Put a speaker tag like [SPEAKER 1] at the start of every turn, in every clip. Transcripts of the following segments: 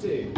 [SPEAKER 1] 2.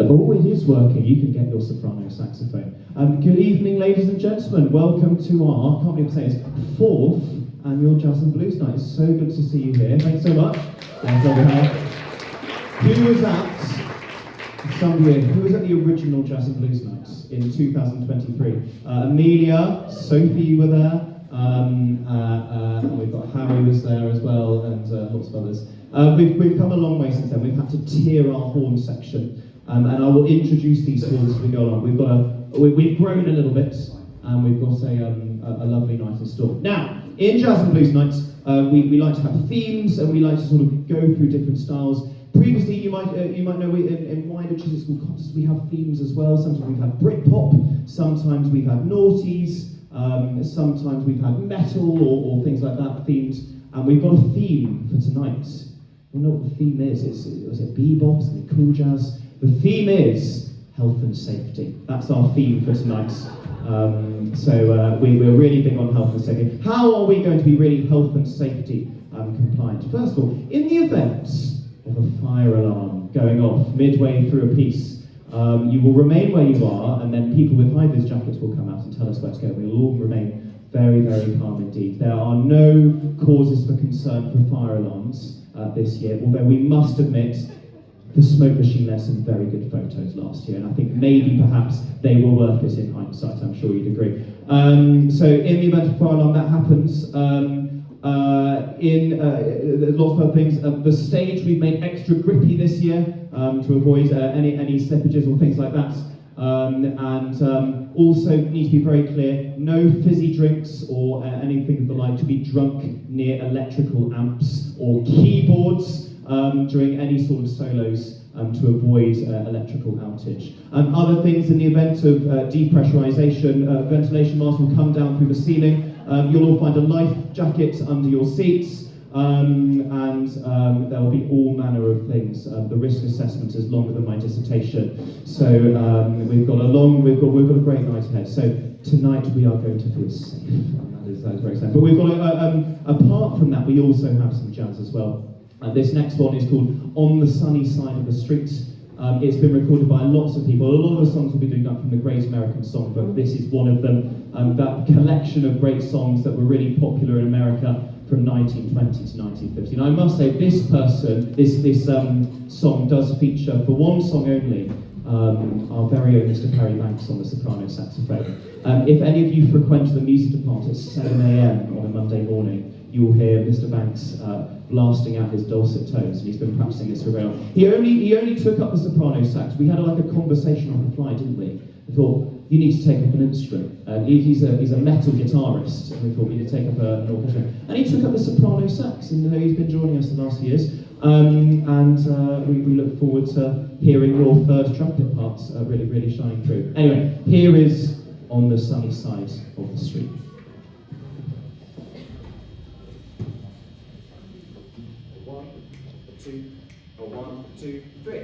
[SPEAKER 2] Oh, it is working. You can get your soprano saxophone. Good evening, ladies and gentlemen. Welcome to our, I can't believe I'm saying it's, 4th annual Jazz and Blues Night. It's so good to see you here. Thanks so much. Thanks, Who was at somebody? Who was at the original Jazz and Blues Nights in 2023? Amelia, Sophie, you were there. We've got Harry was there as well, and lots of others. We've come a long way since then. We've had to tier our horn section, and I will introduce these horns as we go along. We've grown a little bit, and we've got a lovely night in store. Now, in Jazz and Blues Nights, we like to have themes, and we like to sort of go through different styles. Previously, you might know in wider Chiswick School contests we have themes as well. Sometimes we've had Britpop, sometimes we've had noughties, sometimes we've had metal or things like that themes. And we've got a theme for tonight. We know what the theme is. Was it bebop? Is it cool jazz? The theme is health and safety. That's our theme for tonight. So we're really big on health and safety. How are we going to be really health and safety compliant? First of all, in the event of a fire alarm going off midway through a piece, you will remain where you are, and then people with high-vis jackets will come out and tell us where to go. We'll all remain very, very calm indeed. There are no causes for concern for fire alarms this year, although we must admit the smoke machine led some very good photos last year, and I think maybe perhaps they were worth it in hindsight. I'm sure you'd agree. So in the event of fire alarm that happens, lots of other things. The stage we've made extra grippy this year to avoid any slippages or things like that. Also need to be very clear, no fizzy drinks or anything of the like to be drunk near electrical amps or keyboards during any sort of solos to avoid electrical outage. Other things, in the event of depressurization, ventilation masks will come down through the ceiling. You'll all find a life jacket under your seats. There will be all manner of things. The risk assessment is longer than my dissertation, so we've got a great night ahead. So tonight we are going to feel safe. That is very safe. But we've got apart from that, we also have some jazz as well. This next one is called "On the Sunny Side of the Street." It's been recorded by lots of people. A lot of the songs will be doing that from the Great American Songbook. This is one of them. That collection of great songs that were really popular in America from 1920 to 1950. And I must say, this song does feature, for one song only, our very own Mr. Perry Banks on the soprano saxophone. If any of you frequent the music department at 7 a.m. on a Monday morning, you will hear Mr. Banks blasting out his dulcet tones, and he's been practicing this for a while. He only took up the soprano sax. We had like a conversation on the fly, didn't we? We thought, you need to take up an instrument. He's a metal guitarist, and we thought we need to take up an orchestra. And he took up the soprano sax, and he's been joining us the last few years. We look forward to hearing your third trumpet parts really, really shining through. Anyway, here is "On the Sunny Side of the Street." One, two, three.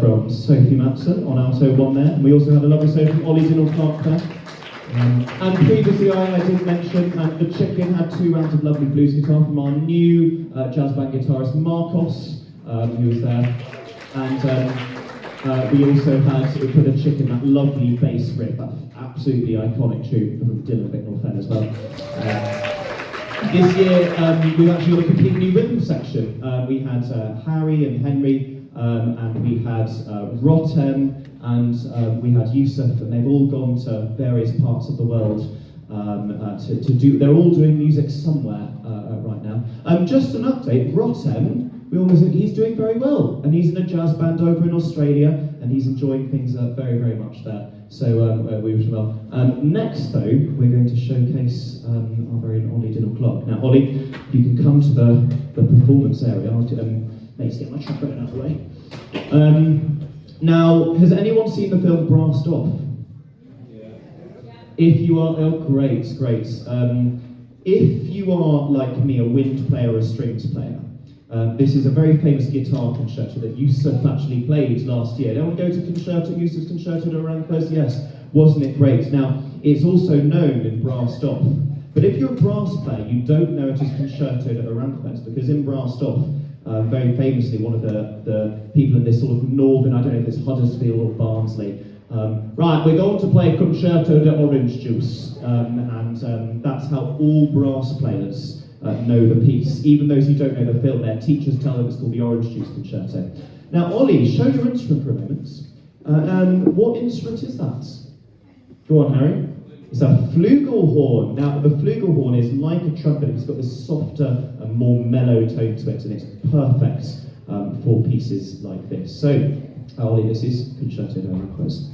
[SPEAKER 2] from Sophie Matson on alto 1 there. And we also had a lovely solo from Ollie Dinnell-Clark there. And previously I did mention the Chicken had 2 rounds of lovely blues guitar from our new jazz band guitarist Marcos, who was there. And we also had, for the Chicken, that lovely bass riff, that absolutely iconic tune from Dylan Bicknell as well. This year we've actually got a complete new rhythm section. We had Harry and Henry, and we had Rotem, and we had Yusuf, and they've all gone to various parts of the world to do. They're all doing music somewhere right now. Just an update: Rotem, he's doing very well, and he's in a jazz band over in Australia, and he's enjoying things very, very much there. So we wish him well. Next, though, we're going to showcase our very own Ollie Dinnell-Clark. Now, Ollie, you can come to the performance area. I'll let's get my trombone out of the way. Now, has anyone seen the film Brassed Off? Yeah. If you are, oh, great. If you are, like me, a wind player or a strings player, this is a very famous guitar concerto that Yusuf actually played last year. Anyone go to Yusuf's Concierto De Aranjuez? Yes. Wasn't it great? Now, it's also known in Brassed Off. But if you're a brass player, you don't know it as Concierto De Aranjuez, because in Brassed Off, very famously, one of the people in this sort of northern, I don't know if it's Huddersfield or Barnsley, right, we're going to play Concierto de Orange Juice, and that's how all brass players know the piece. Even those who don't know the film, their teachers tell them it's called the Orange Juice Concerto. Now, Ollie, show your instrument for a moment. What instrument is that? Go on, Harry. It's a flugelhorn. Now, the flugelhorn is like a trumpet, it's got this softer and more mellow tone to it, and it's perfect for pieces like this. So, Ollie, this is Concierto De Aranjuez.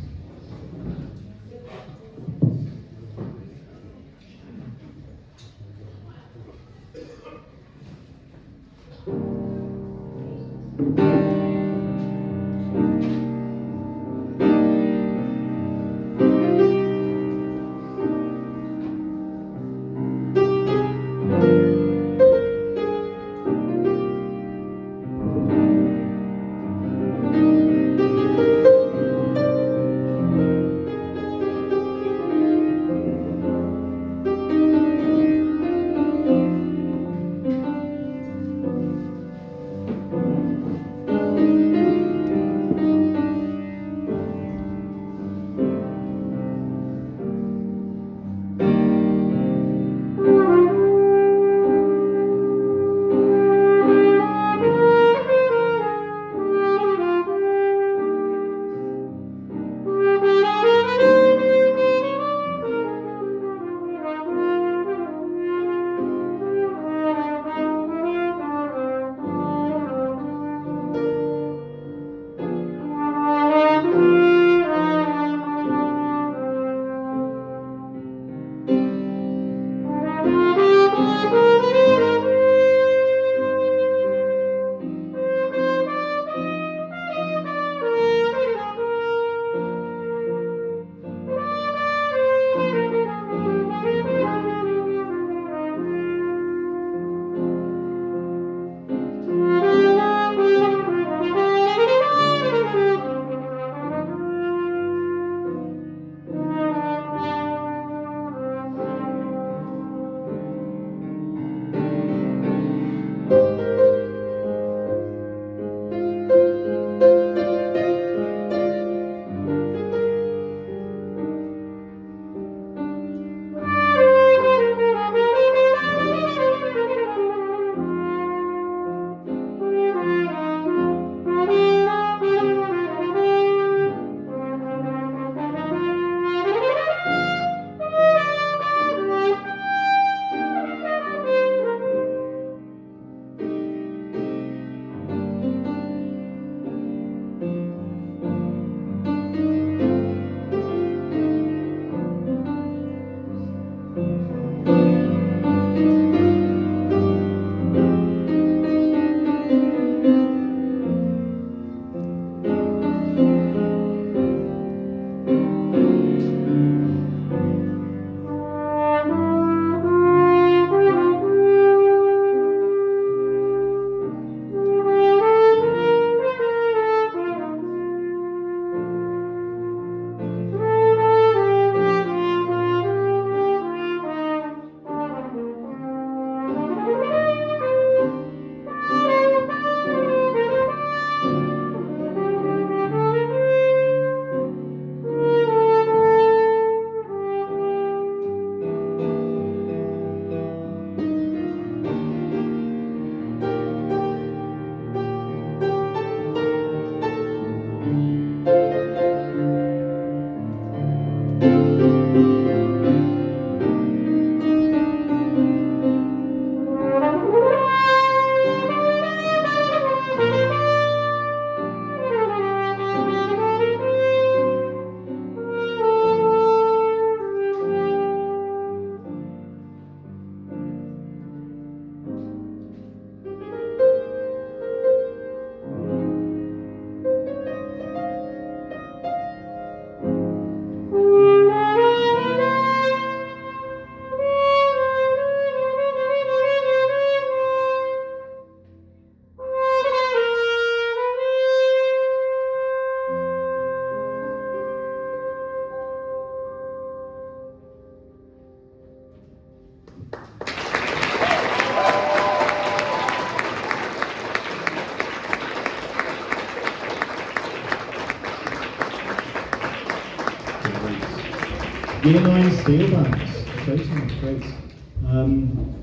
[SPEAKER 2] Year 9 steel bands. Great, great.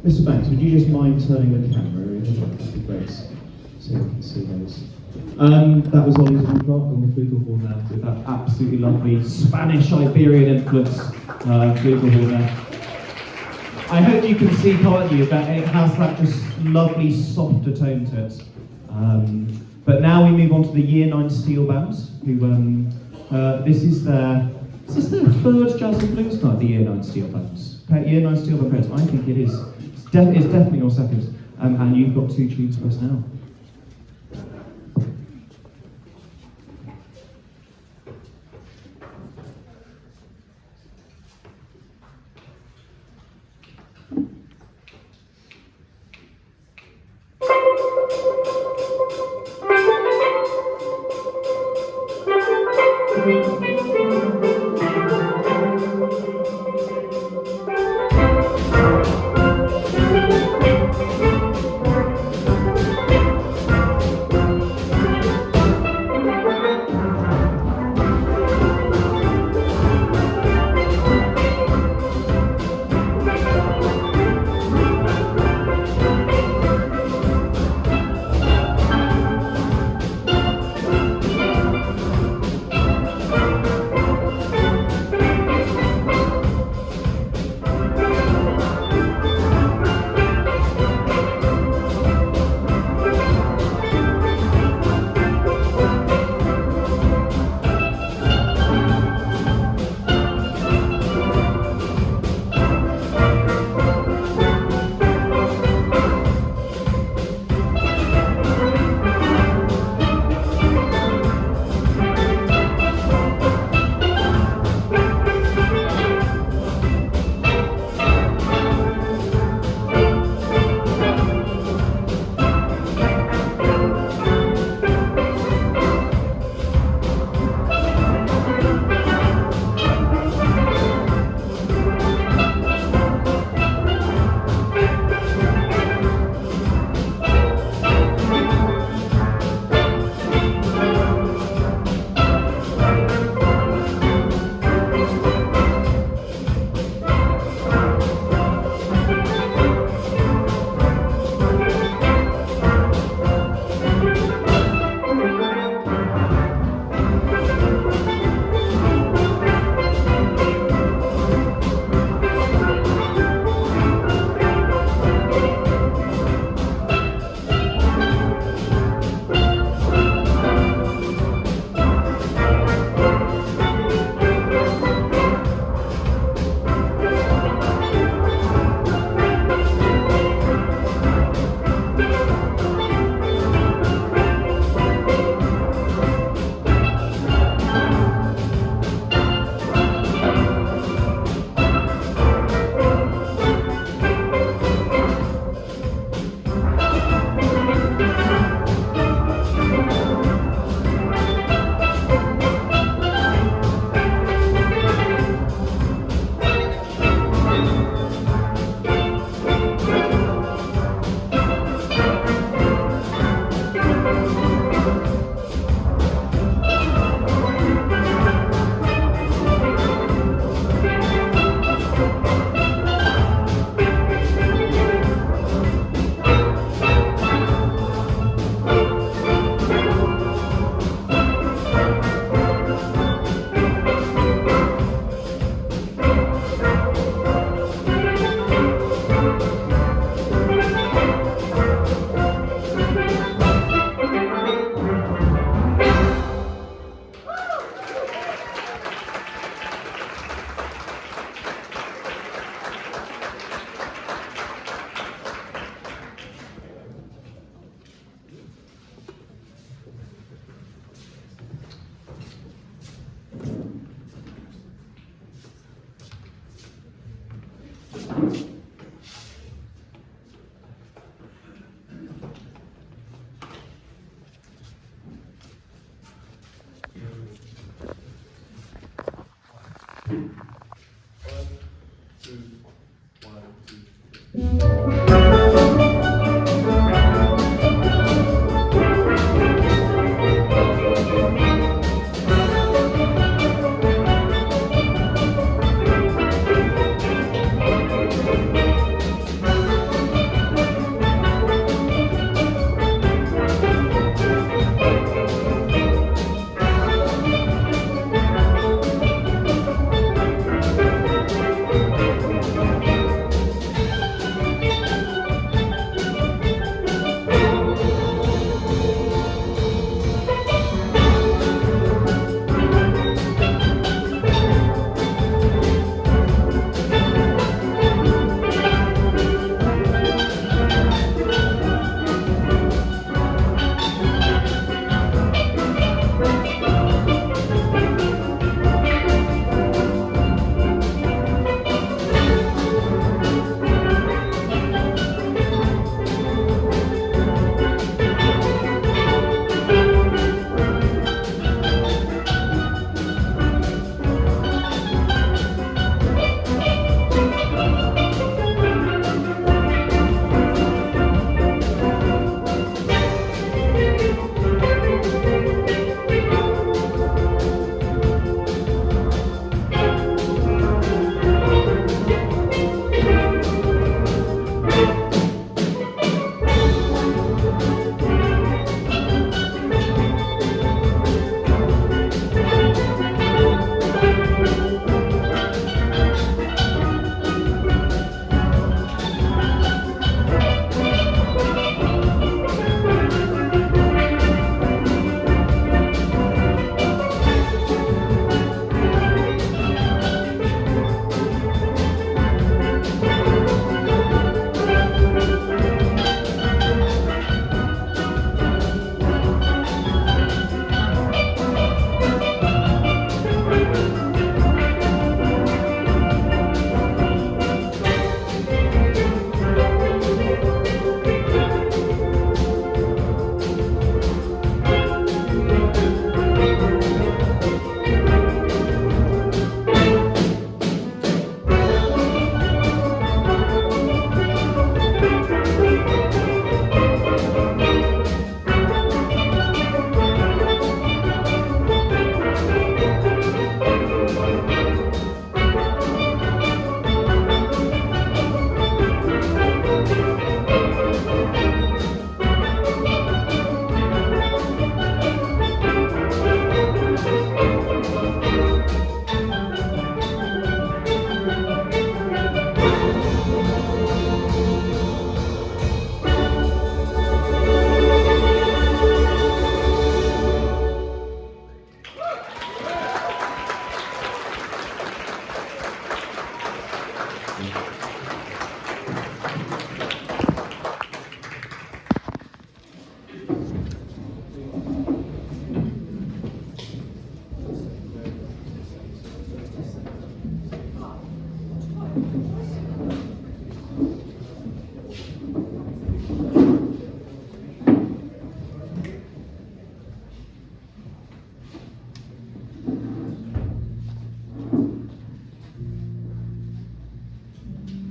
[SPEAKER 2] Mr. Banks, would you just mind turning the camera over? That'd be great, so we can see those. That was Ollie's Woodcock on the flugelhorn there, with that absolutely lovely Spanish-Iberian influence flugelhorn there. I hope you can see, can't you, that it has that just lovely softer tone to it. But now we move on to the Year 9 steel bands, who this is their third jazz and blues night, the Year 9 steel bands. Year 9 steel band players, I think it is. It's definitely your second. And you've got 2 tunes for us now.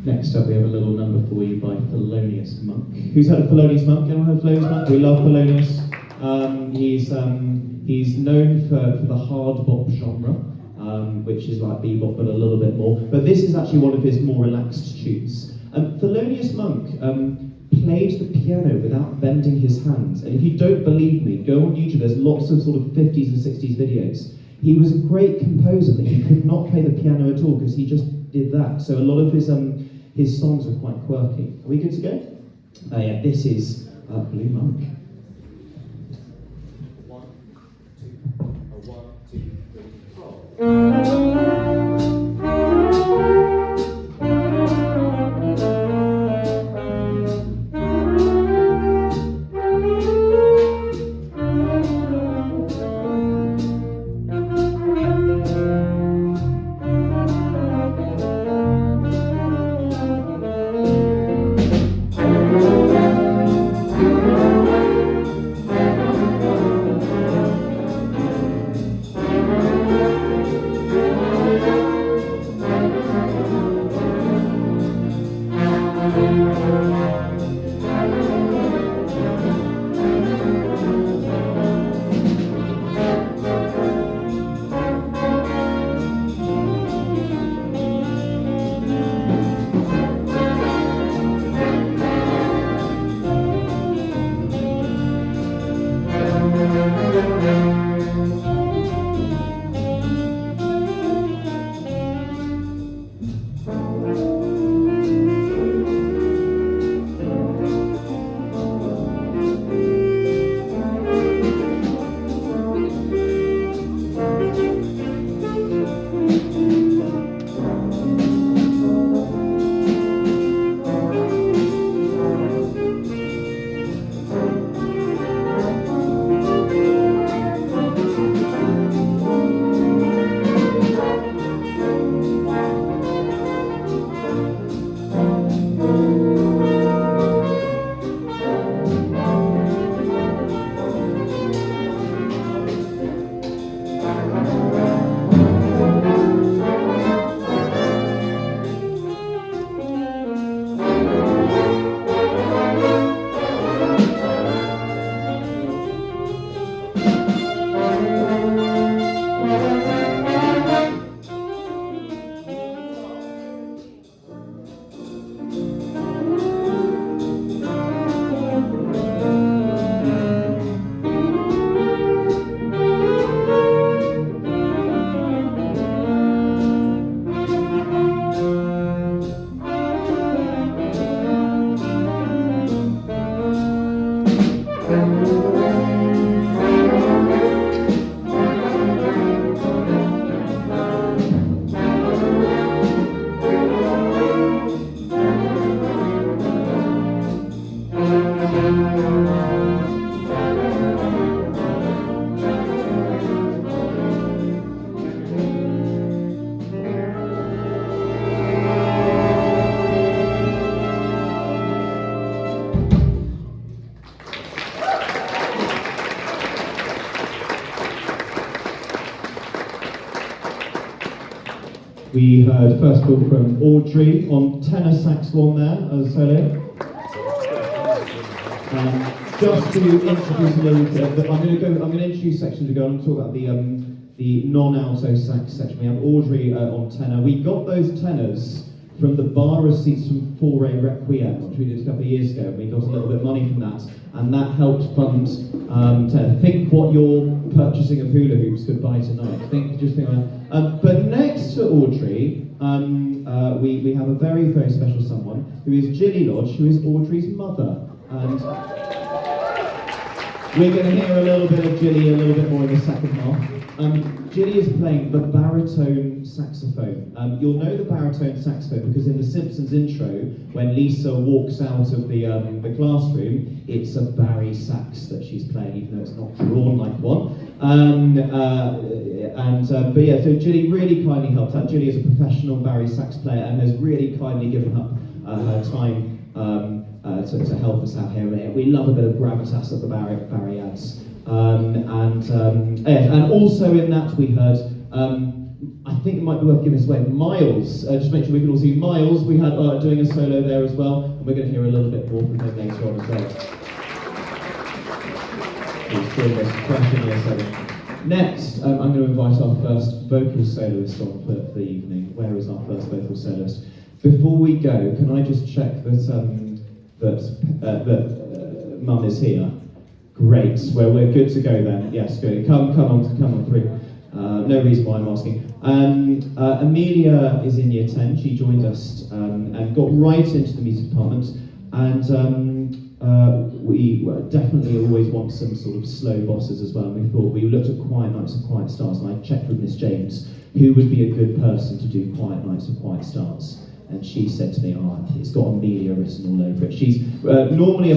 [SPEAKER 2] Next up, we have a little number for you by Thelonious Monk. Who's heard of Thelonious Monk? Anyone heard of Thelonious Monk? We love Thelonious. He's known for the hard bop genre, which is like bebop but a little bit more. But this is actually one of his more relaxed tunes. Thelonious Monk played the piano without bending his hands. And if you don't believe me, go on YouTube. There's lots of sort of 50s and 60s videos. He was a great composer, but he could not play the piano at all because he just did that. So a lot of his songs are quite quirky. Are we good to go? Yeah, this is Blue Monk.
[SPEAKER 1] 1, 2, 1, 2, 3, 4.
[SPEAKER 2] We heard first of all from Audrey on tenor saxophone there as solo. Just to introduce a little bit, I'm going to introduce sections to go and talk about the non-alto sax section. We have Audrey on tenor. We got those tenors from the bar receipts from Foray Requiem, which we did a couple of years ago. We got a little bit of money from that, and that helped fund tenor. Think what your purchasing of hula hoops could buy tonight. Just think about it. But next to Audrey, we have a very, very special someone who is Billie Lodge, who is Audrey's mother. And we're going to hear a little bit of Billie a little bit more in the second half. Billie is playing the baritone saxophone. You'll know the baritone saxophone because in the Simpsons intro, when Lisa walks out of the classroom, it's a bari sax that she's playing, even though it's not drawn like one. But yeah, so Billie really kindly helped out. Billie is a professional bari sax player and has really kindly given up her time to help us out here. We love a bit of gravitas that the Barry adds. And also in that we heard I think it might be worth giving this away. Miles, just make sure we can all see Miles. We had doing a solo there as well, and we're going to hear a little bit more from him later on as well. He's doing this crushing year 7. Next, I'm going to invite our first vocal soloist on for the evening. Where is our first vocal soloist? Before we go, can I just check that Mum is here? Great. Well, we're good to go then. Yes, good. Come on through. No reason why I'm asking. Amelia is in year 10. She joined us and got right into the music department. And we definitely always want some sort of slow bosses as well. And we thought, we looked at Quiet Nights and Quiet Stars, and I checked with Miss James who would be a good person to do Quiet Nights and Quiet Stars. And she said to me, it's got Amelia written all over it. She's normally a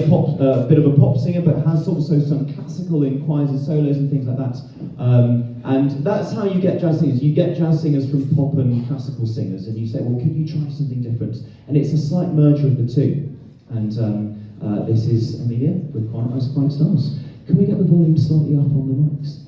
[SPEAKER 2] bit of a pop singer, but has also some classical in choirs and solos and things like that. And that's how you get jazz singers. You get jazz singers from pop and classical singers, and you say, well, could you try something different? And it's a slight merger of the two. And this is Amelia with Quiet Nights and Quiet Stars. Can we get the volume slightly up on the mics?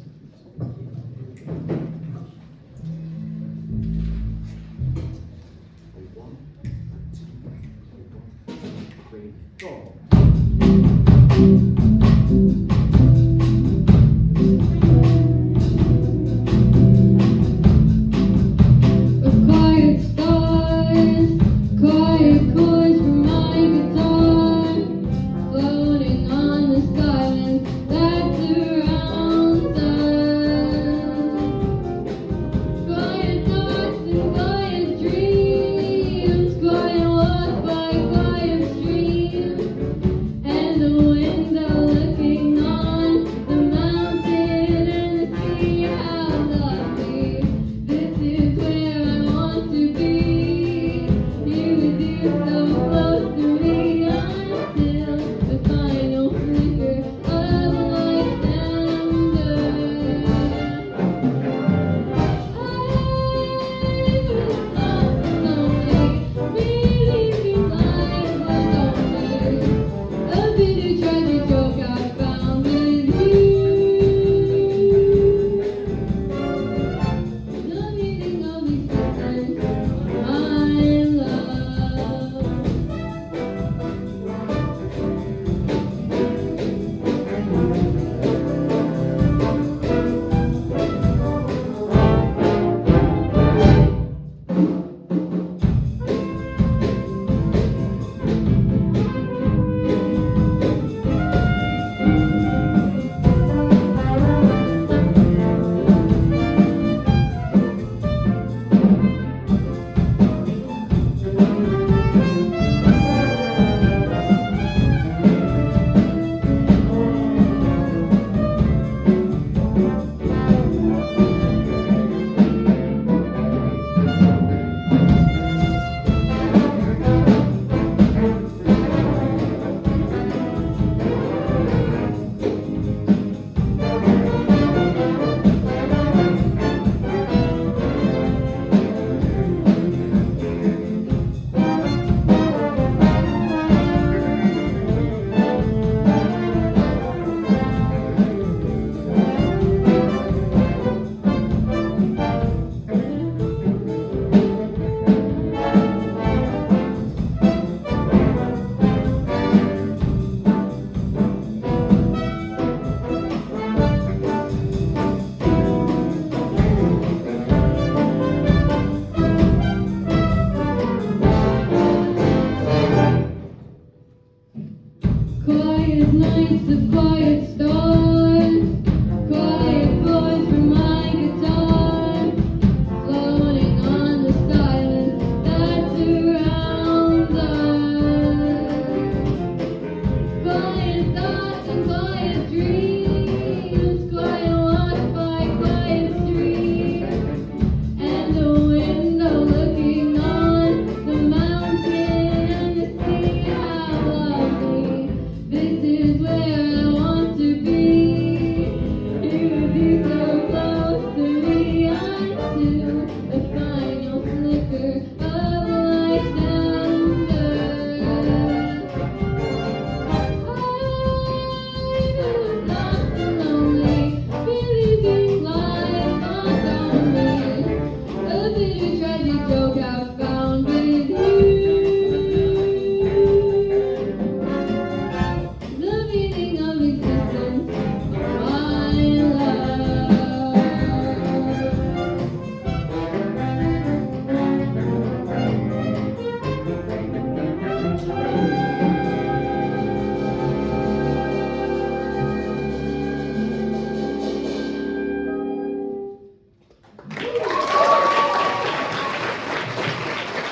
[SPEAKER 3] Floating on the silence that surrounds us.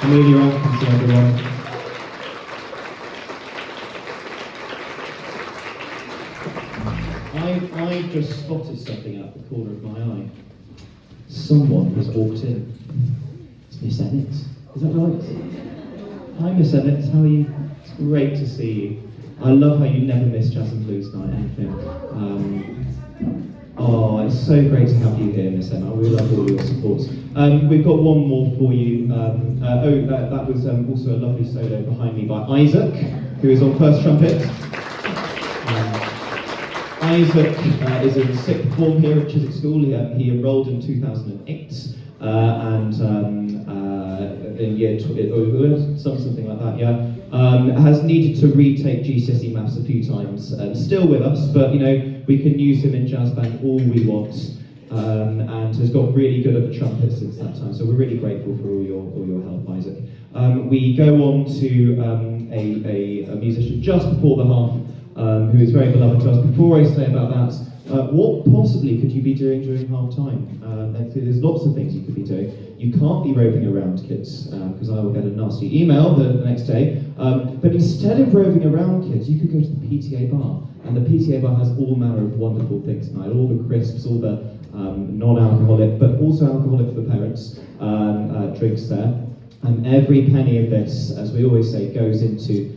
[SPEAKER 2] Amelia Atkinson, everyone. I just spotted something out the corner of my eye. Someone has walked in. It's Miss Emmett. Is that right? Hi, Miss Emmett. How are you? It's great to see you. I love how you never miss Jazz and Blues night, anything. It's so great to have you here, Miss Emma. We love all your support. We've got one more for you. That was also a lovely solo behind me by Isaac, who is on first trumpet. Isaac is in sixth form here at Chiswick School. He enrolled in 2008, and in year something like that, yeah. Has needed to retake GCSE maths a few times. Still with us, but you know we can use him in jazz band all we want, and has got really good at the trumpet since that time. So we're really grateful for all your help, Isaac. We go on to a musician just before the half. Who is very beloved to us. Before I say about that, what possibly could you be doing during half time? There's lots of things you could be doing. You can't be roving around, kids, because I will get a nasty email the next day. But instead of roving around, kids, you could go to the PTA bar. And the PTA bar has all manner of wonderful things tonight. All the crisps, all the non-alcoholic, but also alcoholic for the parents, drinks there. And every penny of this, as we always say, goes into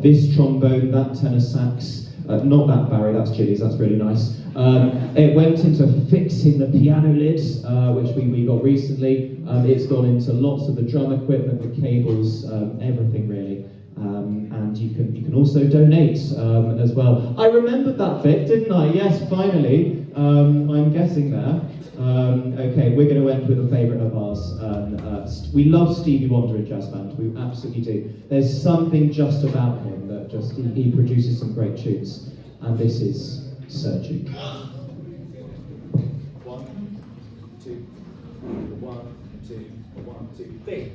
[SPEAKER 2] this trombone, that tenor sax, not that Barry, that's Chili's, that's really nice. It went into fixing the piano lid, which we got recently. It's gone into lots of the drum equipment, the cables, everything really. And you can also donate as well. I remembered that bit, didn't I? Yes, finally. I'm guessing there. Okay, we're going to end with a favourite of ours. We love Stevie Wonder in jazz band. We absolutely do. There's something just about him that just he produces some great tunes, and this is Sir Duke. 1, 2, 1, 2, 1, 2, 3.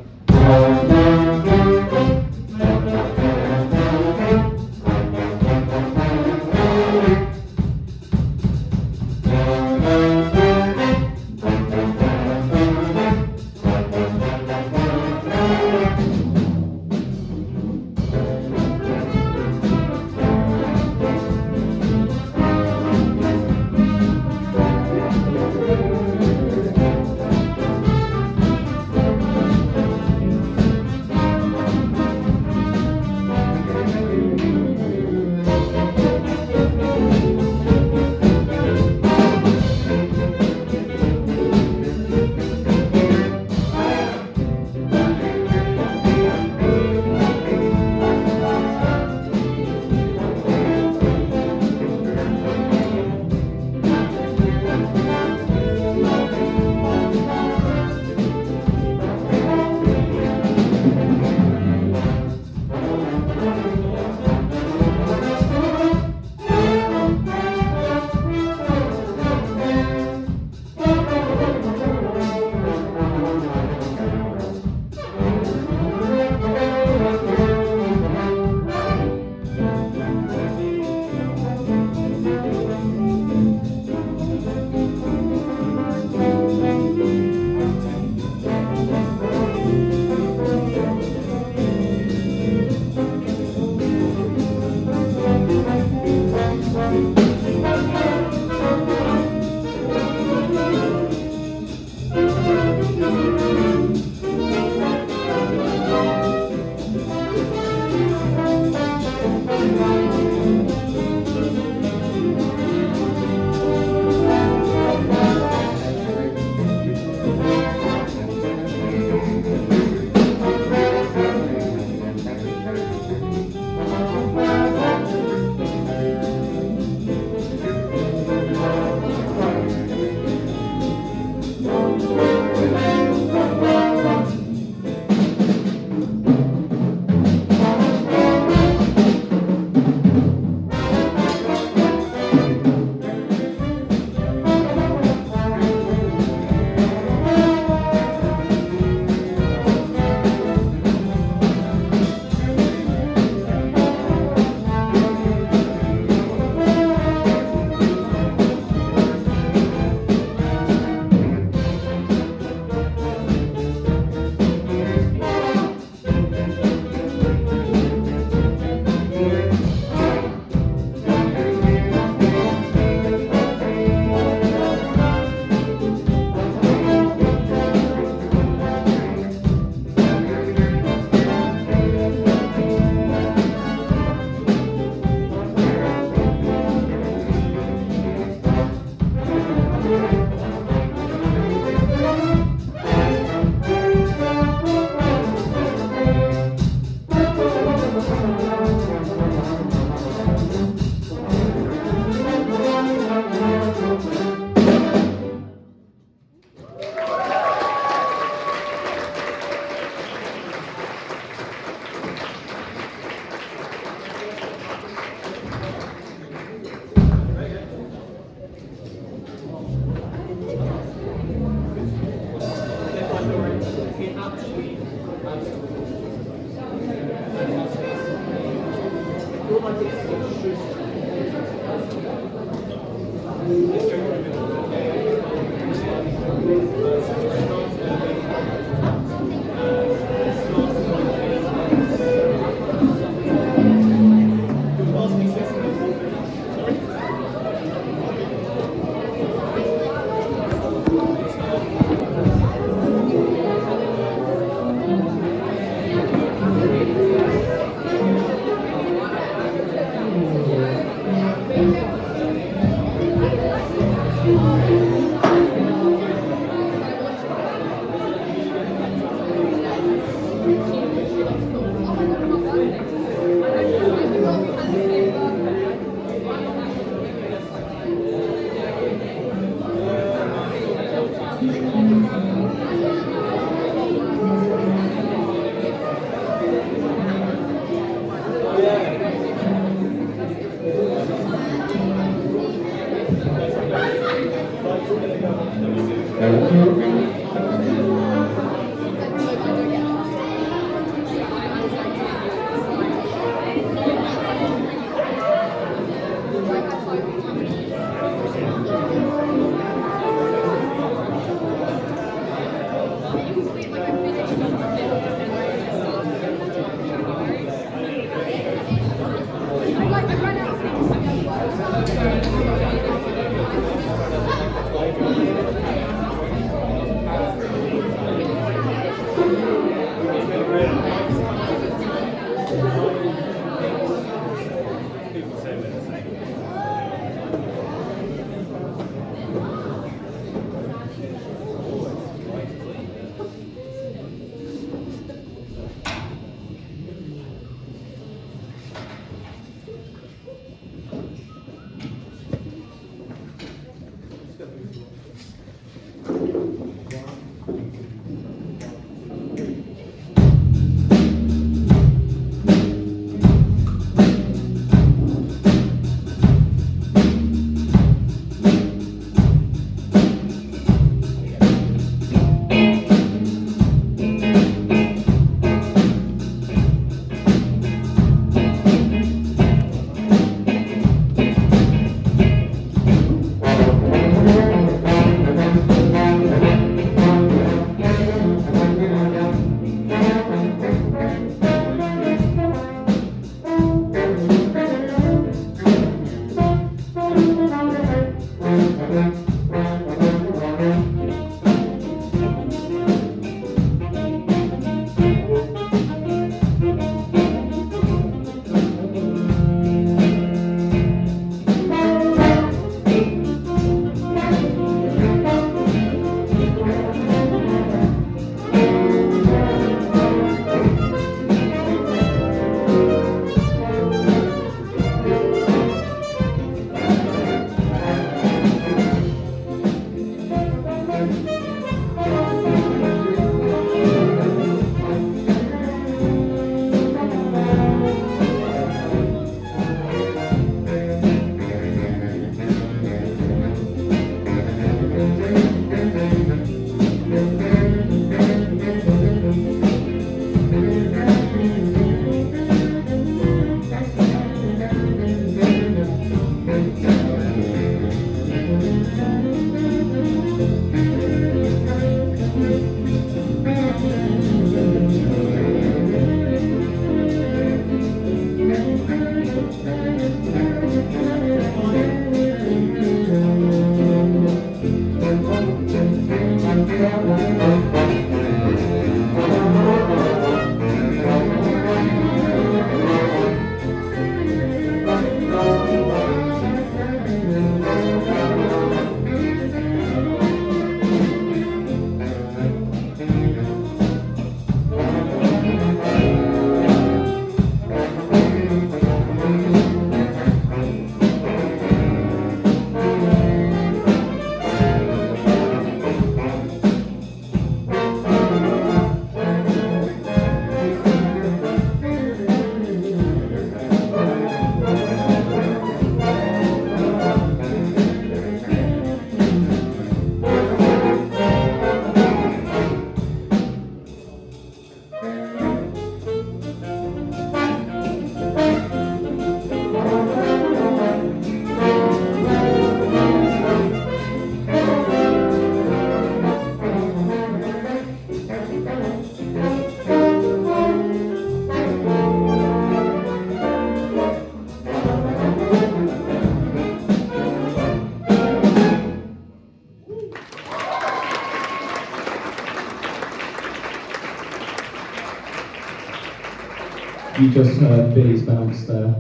[SPEAKER 2] You just heard Billie's bounce there.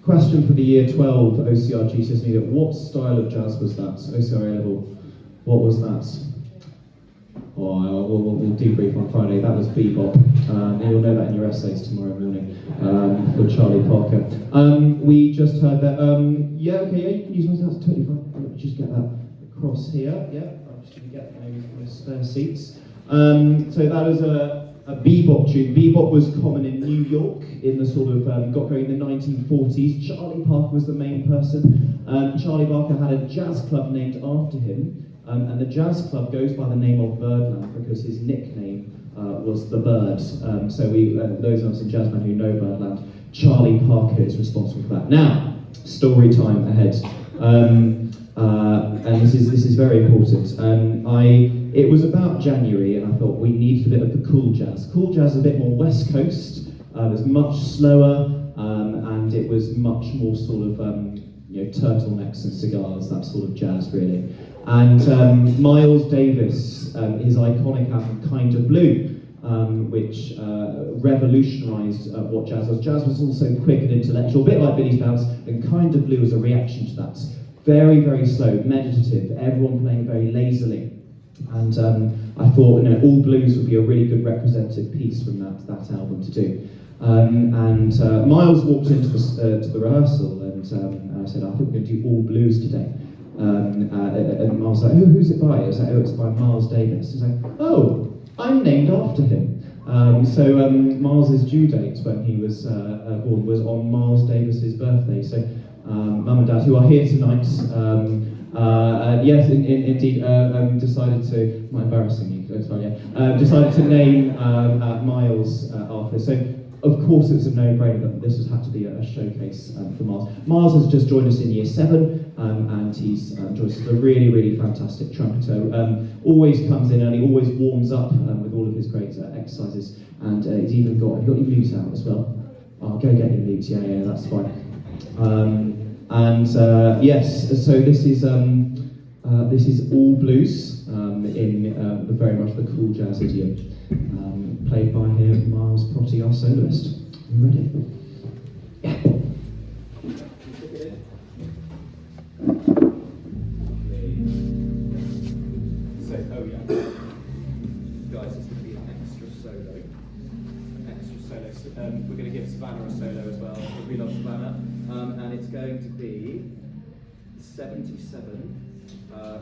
[SPEAKER 2] Question for the year 12 OCR GCSE leader. What style of jazz was that? OCR A level. What was that? Oh, we'll debrief on Friday. That was bebop. You'll know that in your essays tomorrow morning for Charlie Parker. We just heard that. Yeah, you can use one. That's totally fine. Let me just get that across here. Yeah, I'm just going to get maybe my spare seats. So that was a bebop tune. Bebop was common in New York in the sort of, got going in the 1940s. Charlie Parker was the main person. Charlie Parker had a jazz club named after him, and the jazz club goes by the name of Birdland because his nickname was the Bird. So those of us in Jazzman who know Birdland, Charlie Parker is responsible for that. Now, story time ahead. And this is very important. It was about January, and I thought we needed a bit of the cool jazz. Cool jazz is a bit more West Coast. It was much slower, and it was much more sort of turtlenecks and cigars, that sort of jazz, really. And Miles Davis, his iconic album "Kind of Blue," which revolutionised what jazz was. Jazz was also quick and intellectual, a bit like Billie's bounce, and "Kind of Blue" was a reaction to that. Very, very slow, meditative, everyone playing very lazily. And I thought, all blues would be a really good representative piece from that album to do. Miles walked into the rehearsal and I said, I think we're going to do all blues today. And Miles was like, who's it by? I was like, it's by Miles Davis. He's like, oh, I'm named after him. So Miles's due date when he was born was on Miles Davis's birthday. So Mum and Dad, who are here tonight, yes, indeed, decided to, not embarrassing you, decided to name Miles after. So, of course, it was a no-brainer that this had to be a showcase for Miles. Miles has just joined us in year 7, and he's joined us as a really, really fantastic trumpeter. Always comes in early, always warms up with all of his great exercises, and he's even got, have you got your lute out as well? Oh, go get your lute, yeah, that's fine. Yes, so this is all blues in the very much the cool jazz idiom, played by here Miles Protti, our soloist. You ready? Yeah. So, guys, it's going to be an extra solo. So, we're going to give Savannah a solo as well. We love Savannah. And it's going to be 77.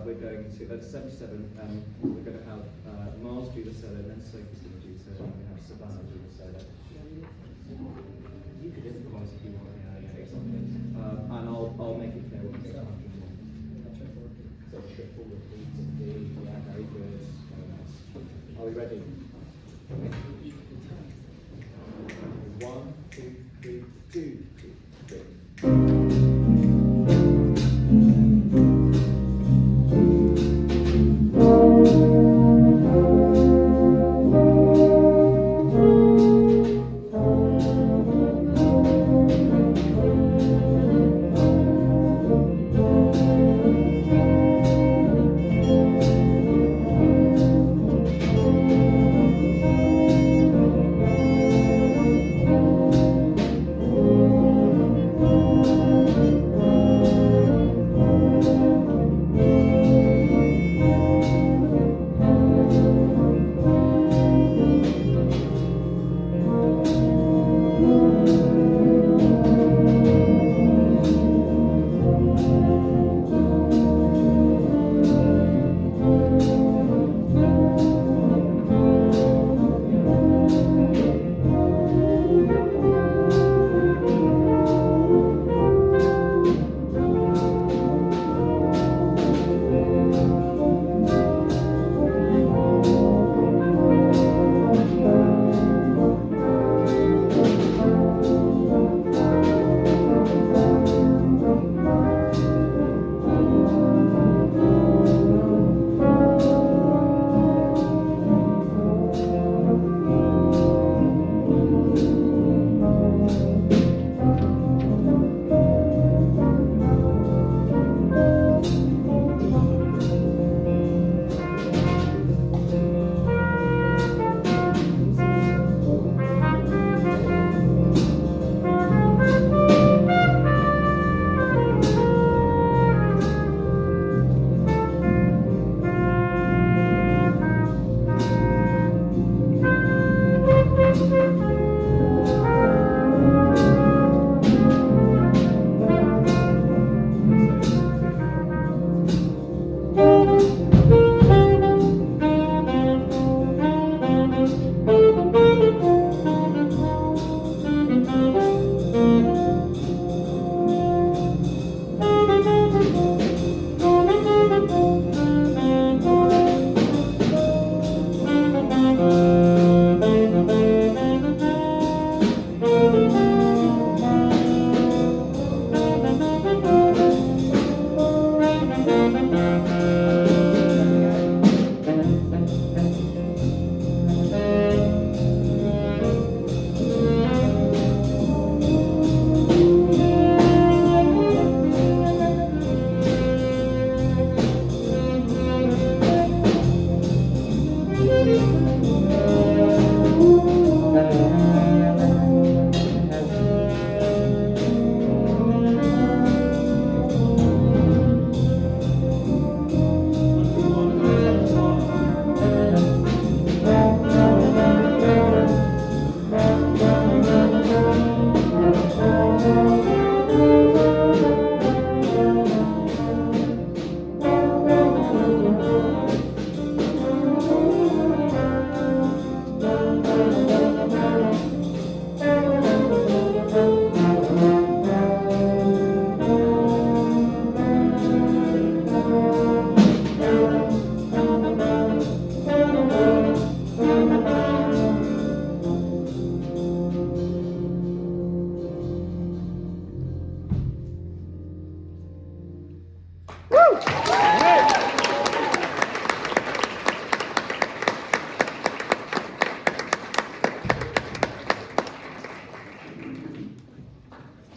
[SPEAKER 2] We're going to, at 77, we're going to have Miles do the solo, then Sophie's going to do the solo, and we have Savannah do the solo. You could improvise if you want, exactly. And I'll make it clear what it's about. So triple repeat of D, yeah, very good. Very nice. Are we ready? 1, 2, 3, 2, 2, 3.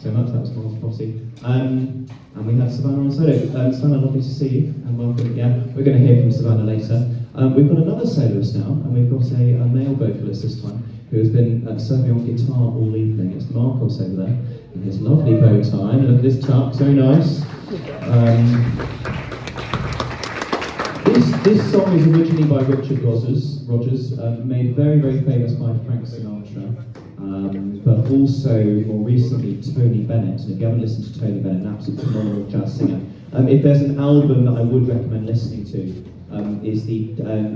[SPEAKER 2] So much, that was Protti. And we have Savannah on solo. Savannah, lovely to see you, and welcome. Yeah, we're going to hear from Savannah later. We've got another soloist now, and we've got a male vocalist this time, who has been serving on guitar all evening. It's Marcos over there, in his lovely bow tie. Look at his tux, very nice. This song is originally by Richard Rogers, made very, very famous by Frank Sinatra. But also, more recently, Tony Bennett. And if you haven't listened to Tony Bennett, an absolute phenomenal jazz singer. If there's an album that I would recommend listening to, is the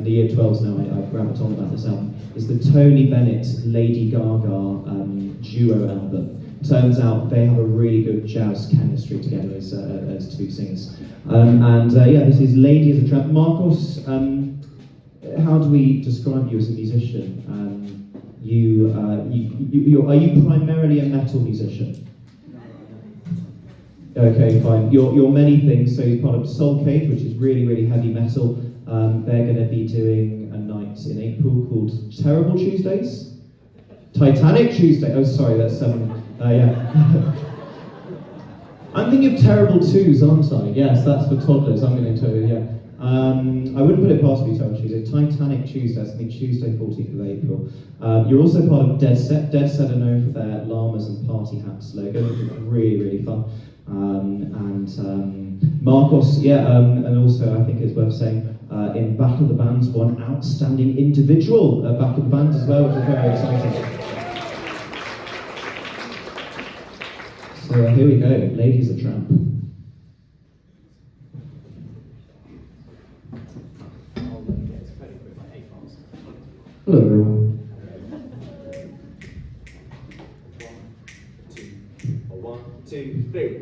[SPEAKER 2] year 12's now, I grabbed on about this album, is the Tony Bennett Lady Gaga duo album. Turns out they have a really good jazz chemistry together as two singers. Yeah, this is Lady as a Tramp. Marcos, how do we describe you as a musician? Are you primarily a metal musician? Okay, fine. You're many things. So you're part of Soul Cage, which is really, really heavy metal. They're going to be doing a night in April called Terrible Tuesdays? Titanic Tuesday. Oh, sorry, that's yeah. I'm thinking of Terrible Twos, aren't I? Yes, that's for toddlers. I'm going to tell you, yeah. I wouldn't put it past me, Terrible Tuesday. Titanic Tuesday, that's Tuesday, 14th of April. You're also part of Dead Set. Dead Set are known for their llamas and party hats logo. Really, really fun. Marcos, yeah, and also I think it's worth saying, in back of the band's one outstanding individual back of the band as well, which is very exciting. So here we go, Ladies a Tramp. Hello everyone.
[SPEAKER 1] 1, 2, 3.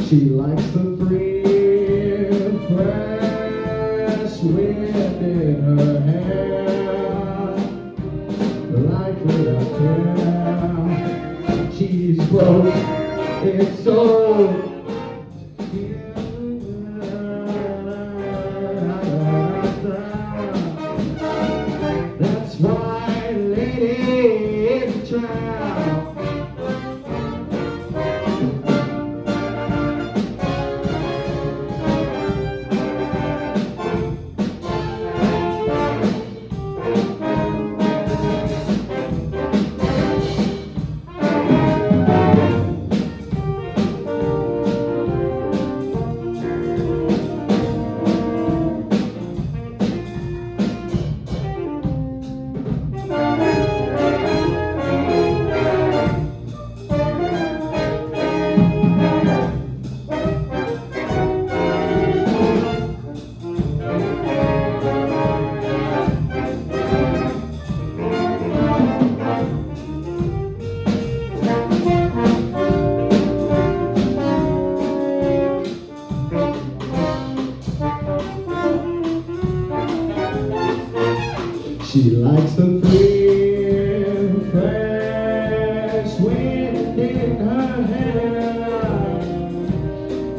[SPEAKER 3] She likes the free, fresh wind in her hair. Like without care, she's broke, it's so. That's why, lady, it's a trap. There's wind in her hair,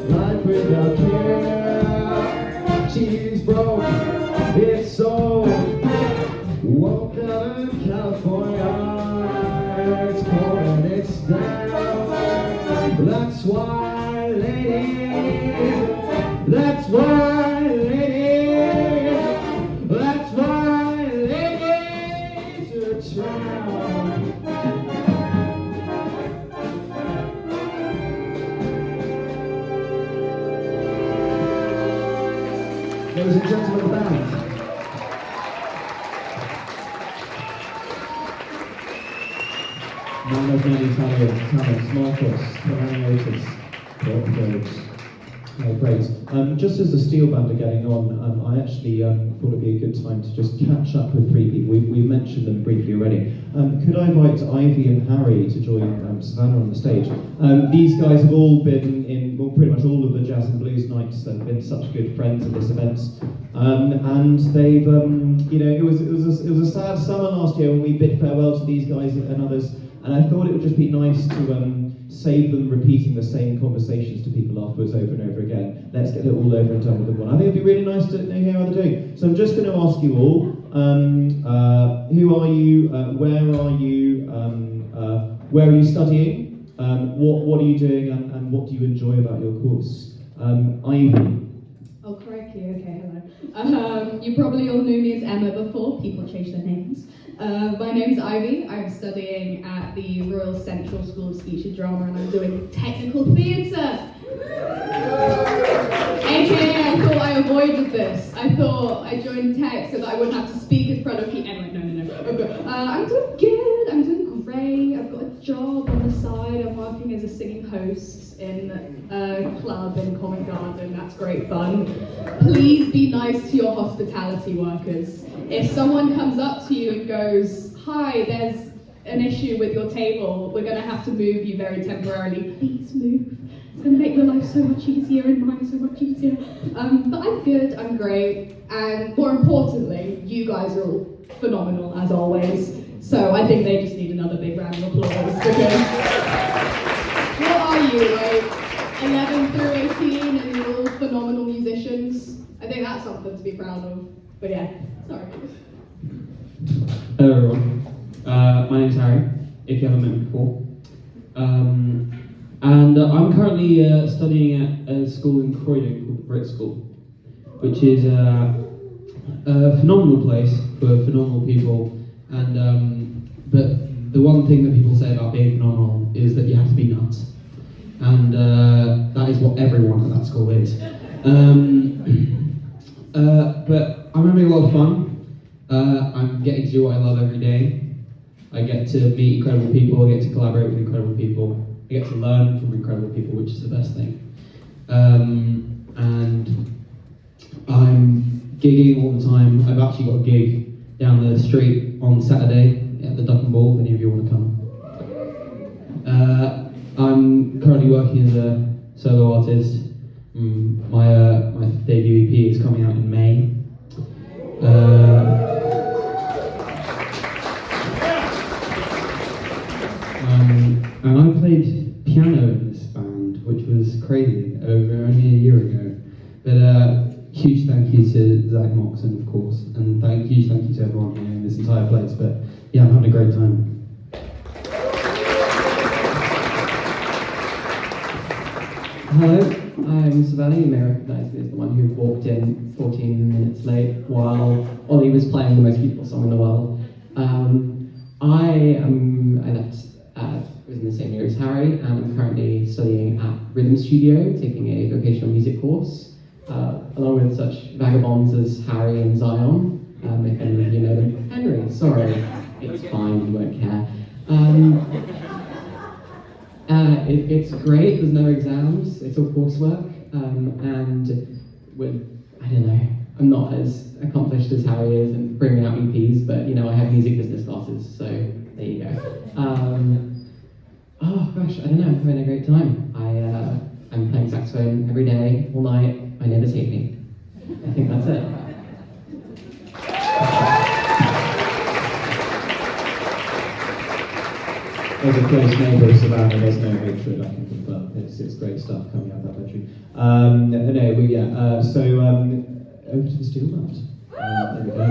[SPEAKER 3] life without care. She's broke, it's so. Woke up in California, it's cold and it's down. That's why, lady, that's why, lady, that's why, ladies are trying. Ladies and gentlemen of the band.
[SPEAKER 2] Man of many talents, Marcos, Piraniotis, Protti. Great. Just as the steel band are getting on, I actually thought it'd be a good time to just catch up with three people. We've mentioned them briefly already. Could I invite Ivy and Harry to join Savannah on the stage? These guys have all been in, well, pretty much all of the jazz and blues nights and been such good friends at this event. And they've, you know, it was a sad summer last year when we bid farewell to these guys and others. And I thought it would just be nice to save them repeating the same conversations to people afterwards over and over again. Let's get it all over and done with one. I think it'd be really nice to hear how they're doing. So I'm just going to ask you all, who are you, where are you studying, what are you doing, and what do you enjoy about your course? Ivy.
[SPEAKER 4] Oh, crikey, okay, hello. You probably all knew me as Emma before, people change their names. My name's Ivy, I'm studying at the Royal Central School of Speech and Drama and I'm doing technical theatre. AKA, I thought I avoided this. I thought I joined tech so that I wouldn't have to speak in front of people. Anyway, no. Okay. I'm doing good, I'm doing great. I've got a job on the side. I'm working as a singing host in a club in Covent Garden. That's great fun. Please be nice to your hospitality workers. If someone comes up to you and goes, "Hi, there's an issue with your table. We're going to have to move you very temporarily. Please move. It's going to make your life so much easier and mine so much easier." But I'm good, I'm great, and more importantly, you guys are all phenomenal as always. So I think they just need another big round of applause because what are you, like 11 through 18 and you're all phenomenal musicians? I think that's something to be proud of. But yeah, sorry.
[SPEAKER 5] Hello everyone, my name's Harry, if you haven't met me before. And I'm currently studying at a school in Croydon called the Brit School, which is a phenomenal place for phenomenal people. And but the one thing that people say about being phenomenal is that you have to be nuts. And that is what everyone at that school is. But I'm having a lot of fun. I'm getting to do what I love every day. I get to meet incredible people, I get to collaborate with incredible people, I get to learn from incredible people, which is the best thing. And I'm gigging all the time. I've actually got a gig down the street on Saturday at the Duck and Ball, if any of you want to come. I'm currently working as a solo artist. My debut EP is coming out in May. And I played piano in this band, which was crazy, over only a year ago. But huge thank you to Zach Moxon, of course, and huge thank you to everyone here in this entire place. But yeah, I'm having a great time.
[SPEAKER 6] Hello, I'm Savannah. You may recognise me as the one who walked in 14 minutes late while Ollie was playing the most beautiful song in the world. I was in the same year as Harry, and I'm currently studying at Rhythm Studio, taking a vocational music course, along with such vagabonds as Harry and Zion, if any of you know them. Henry, sorry, it's fine, you won't care. It's great, there's no exams, it's all coursework, and I don't know, I'm not as accomplished as Harry is in bringing out EPs, but you know, I have music business classes, so there you go. Oh gosh, I don't know, I'm having a great time. I'm playing saxophone every day, all night, my neighbours hate me. I think that's it.
[SPEAKER 2] There's a close neighbour of Savannah, there's no hatred, I can confirm. It's great stuff coming out of that bedroom. Over to the steel mat. There we go.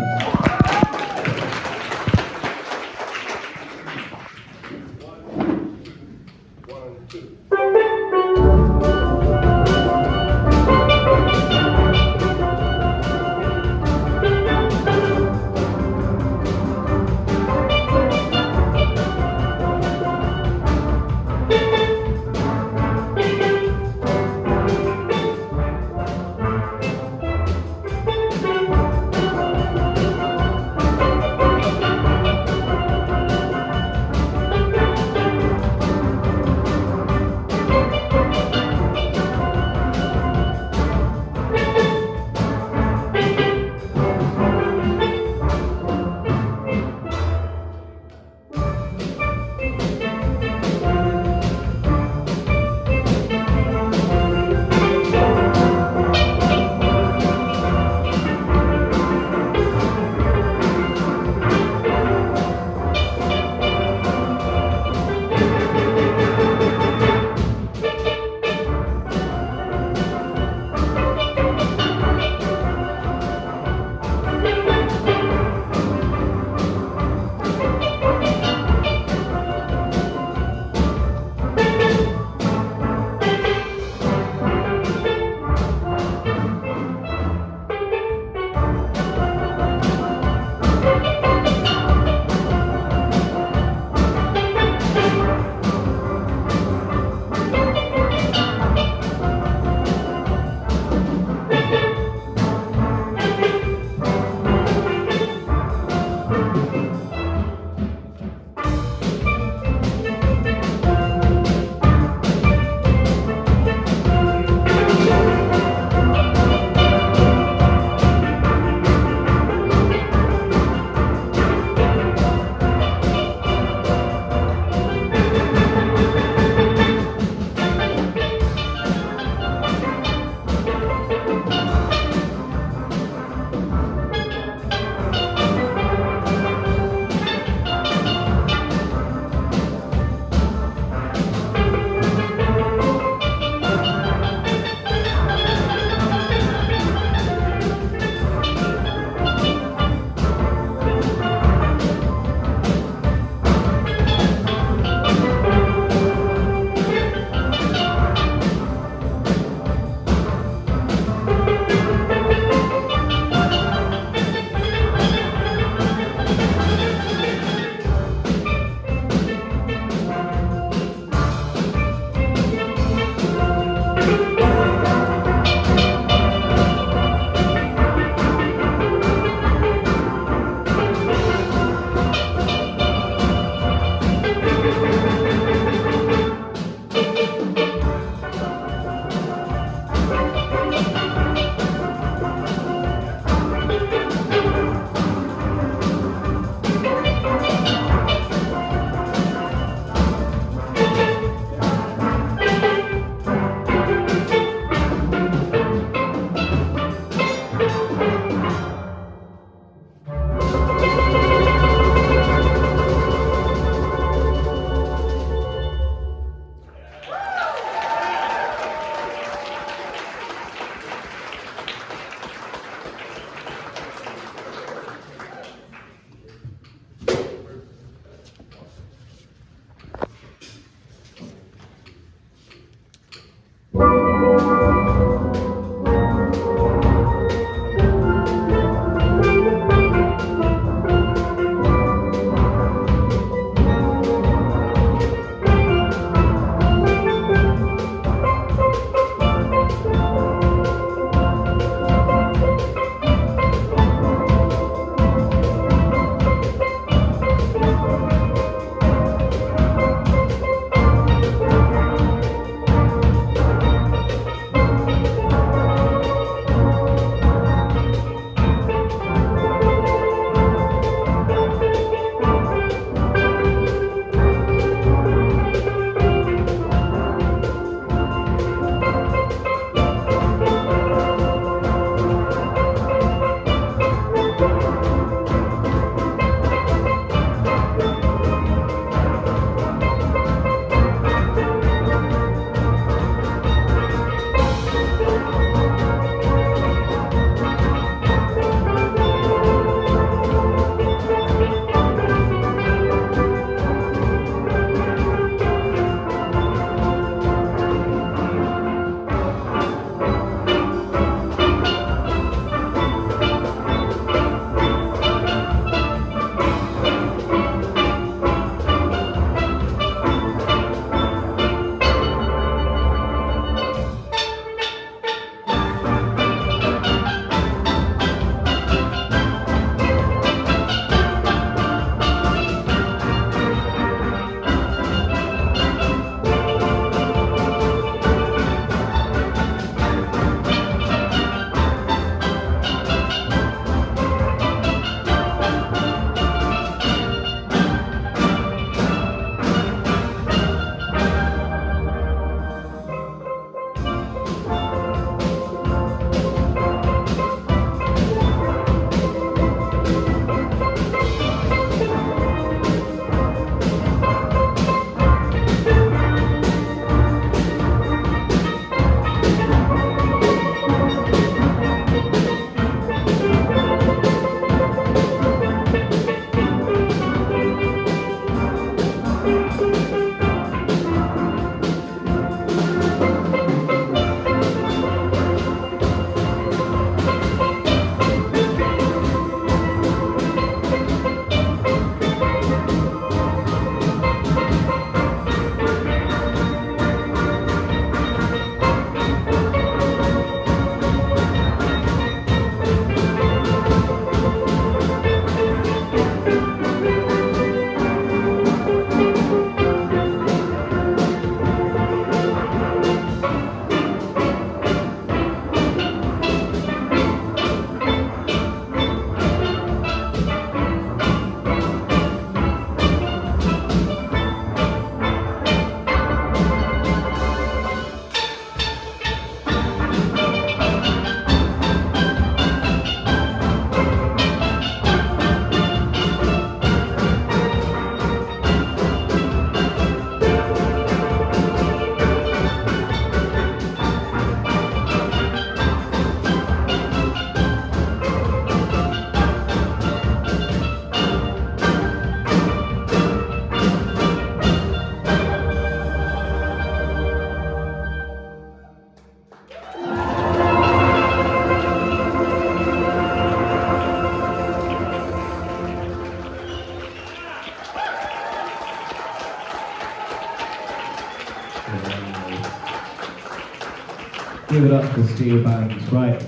[SPEAKER 3] Give it up for the steel band. Right,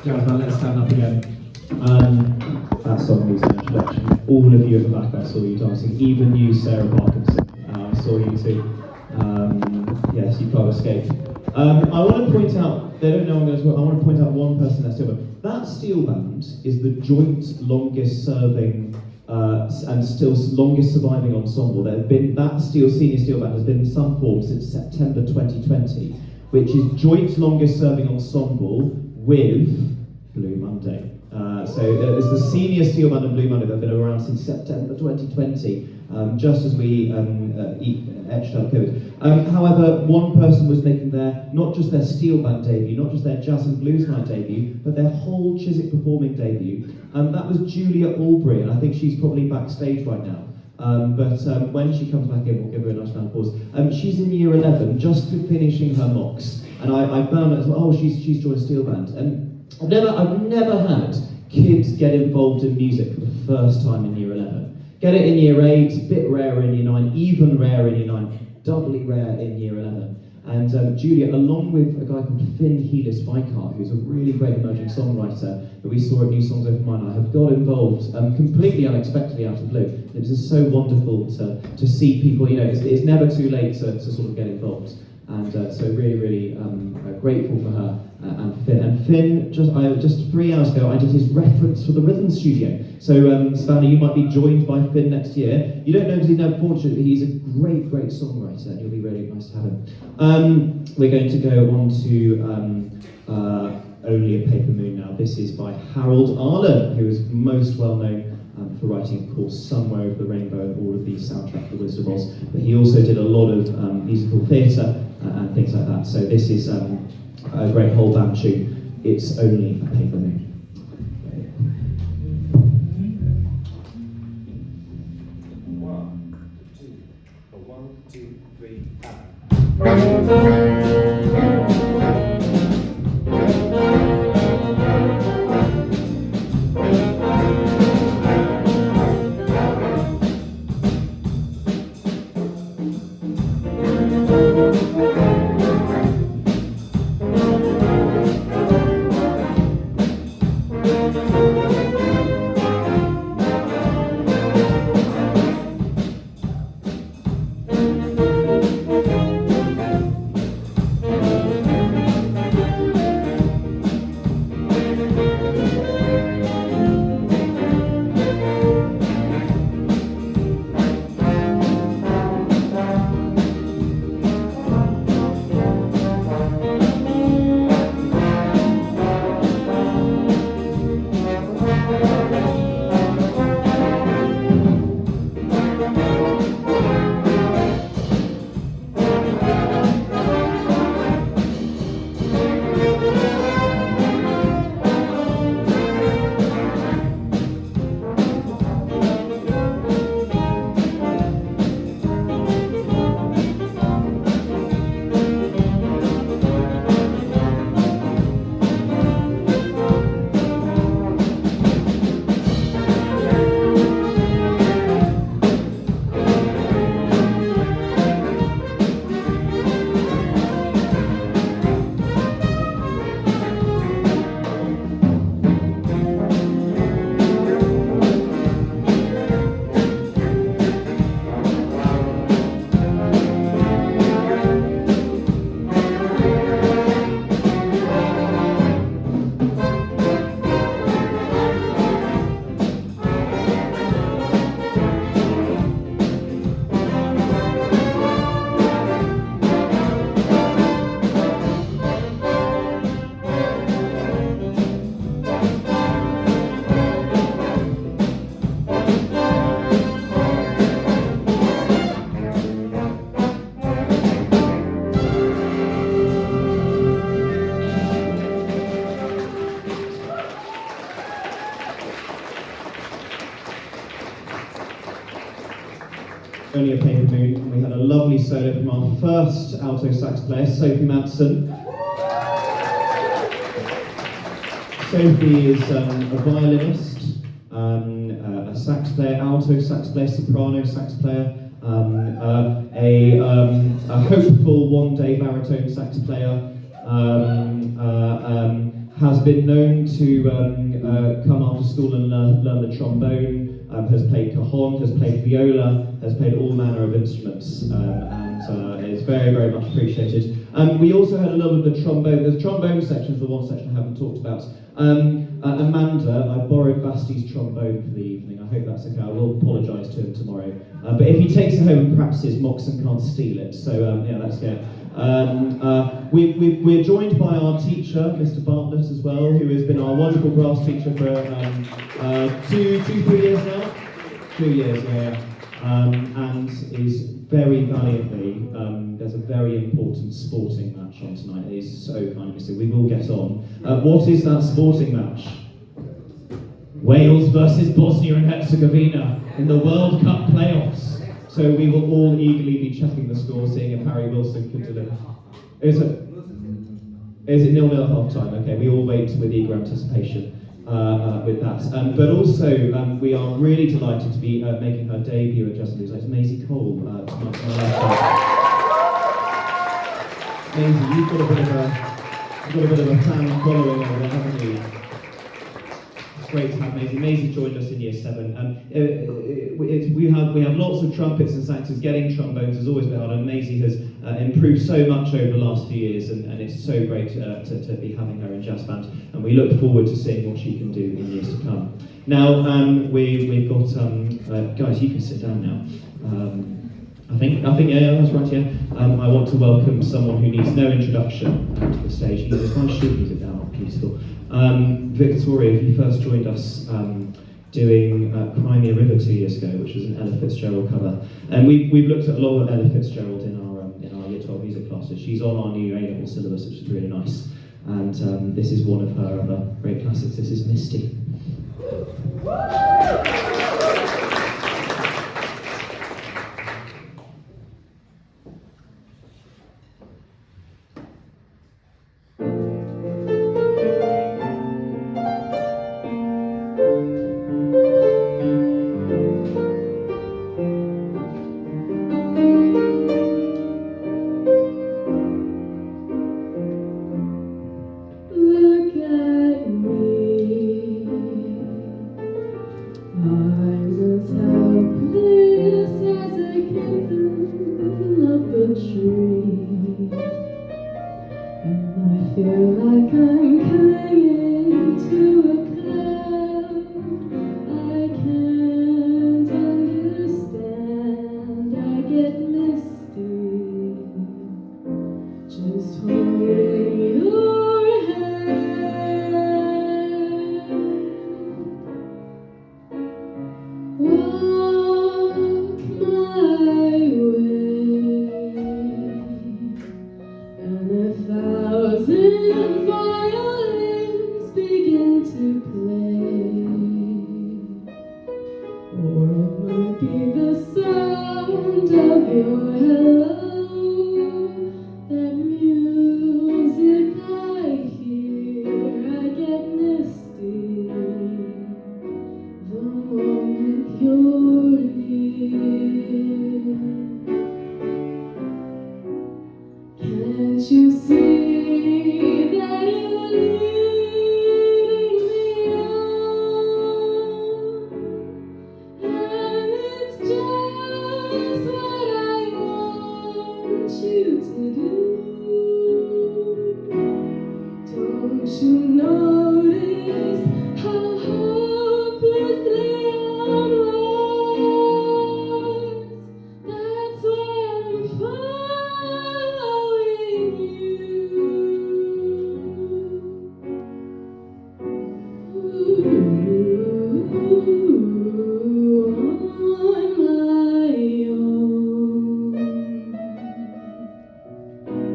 [SPEAKER 3] jazz band, let's stand up again.
[SPEAKER 2] That song needs an introduction. All of you at the back, I saw you dancing. Even you, Sarah Parkinson, I saw you too. Yes, you can't escape. I want to point out, they don't know I'm going to talk, I want to point out one person that's steel band. That steel band is the joint longest serving and still longest surviving ensemble. There have been, that senior steel band has been in some form since September 2020, which is joint longest serving ensemble with Blue Monday. So it's the senior steel band of Blue Monday that have been around since September 2020, just as we etched out COVID. However, one person was making not just their steel band debut, not just their jazz and blues night debut, but their whole Chiswick performing debut. That was Julia Albury, and I think she's probably backstage right now. But when she comes back in, we'll give her a nice round of applause. She's in year 11, just finishing her mocks, and I found out as well, she's joined a steel band. And I've never had kids get involved in music for the first time in year 11. Get it in year 8, a bit rarer in year 9, even rarer in year 9, doubly rare in year 11. And Julia, along with a guy called Finn Heelis Vikart, who's a really great emerging songwriter that we saw at New Songs Open Mine, I have got involved completely unexpectedly out of the blue. It was just so wonderful to see people, it's never too late to sort of get involved. And so really grateful for her and Finn. And Finn, just 3 hours ago, I did his reference for the Rhythm Studio. So Savannah, you might be joined by Finn next year. You don't know because he's never portraited, but he's a great songwriter, and it'll be really nice to have him. We're going to go on to Only a Paper Moon now. This is by Harold Arlen, who is most well known for writing, of course, Somewhere Over the Rainbow and all of the soundtrack for Wizard of Oz. But he also did a lot of musical theatre and things like that. So this is a great whole band tune. It's Only a Paper Moon.
[SPEAKER 1] One, two, three, and.
[SPEAKER 2] Only a Paper Moon. We had a lovely solo from our first alto sax player, Sophie Madsen. Sophie is a violinist, a sax player, alto sax player, soprano sax player, a hopeful one-day baritone sax player, has been known to come after school and learn the trombone, has played cajon, has played viola, has played all manner of instruments, and is very, very much appreciated. We also had a little bit of trombone. The trombone section is the one section I haven't talked about. Amanda, I borrowed Basti's trombone for the evening. I hope that's okay. I will apologise to him tomorrow. But if he takes it home and practices, Moxon can't steal it. So yeah, that's good. We're joined by our teacher, Mr. Bartlett, as well, who has been our wonderful brass teacher for 3 years now. 2 years, yeah. And is very valiantly. There's a very important sporting match on tonight. It is so kind of so we will get on. What is that sporting match? Wales versus Bosnia and Herzegovina in the World Cup playoffs. So we will all eagerly be checking the score, seeing if Harry Wilson can deliver. Is it 0-0 half time? Okay, we all wait with eager anticipation with that. But also, we are really delighted to be making her debut at Just Blues. It's Maisie Cole. To my left. Maisie, you've got a bit of a fan following over there, haven't you? It's great to have Maisie. Maisie joined us in Year 7. We have lots of trumpets and saxes. Getting trombones has always been hard, and Maisie has improved so much over the last few years, and it's so great to be having her in jazz band, and we look forward to seeing what she can do in years to come. Now, we've got guys. You can sit down now. I think yeah, that's right. Yeah. I want to welcome someone who needs no introduction to the stage. He's my shoe music now, beautiful. Victoria, he first joined us doing Crimea River 2 years ago, which was an Ella Fitzgerald cover. And we've looked at a lot of Ella Fitzgerald in our Year 12 music classes. She's on our new A-level syllabus, which is really nice. And this is one of her other great classics. This is Misty.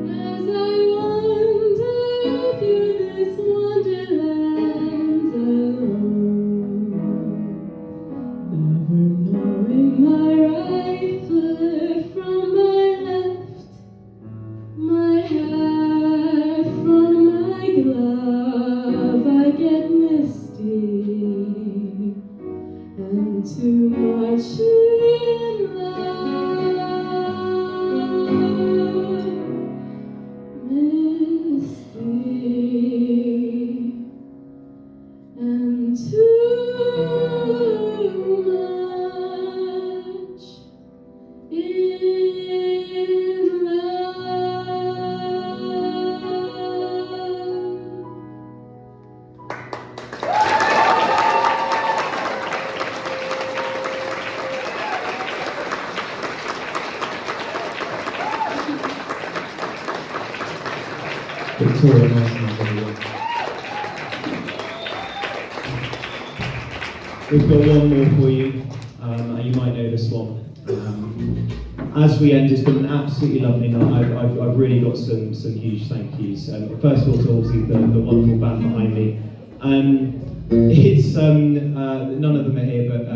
[SPEAKER 4] As I wander through this wonderland,
[SPEAKER 3] Victoria Martinez, everyone.
[SPEAKER 2] We've got one more for you, and you might know this one. As we end, it's been an absolutely lovely night. I've really got some huge thank yous. First of all, to obviously the wonderful band behind me. It's none of them are here, but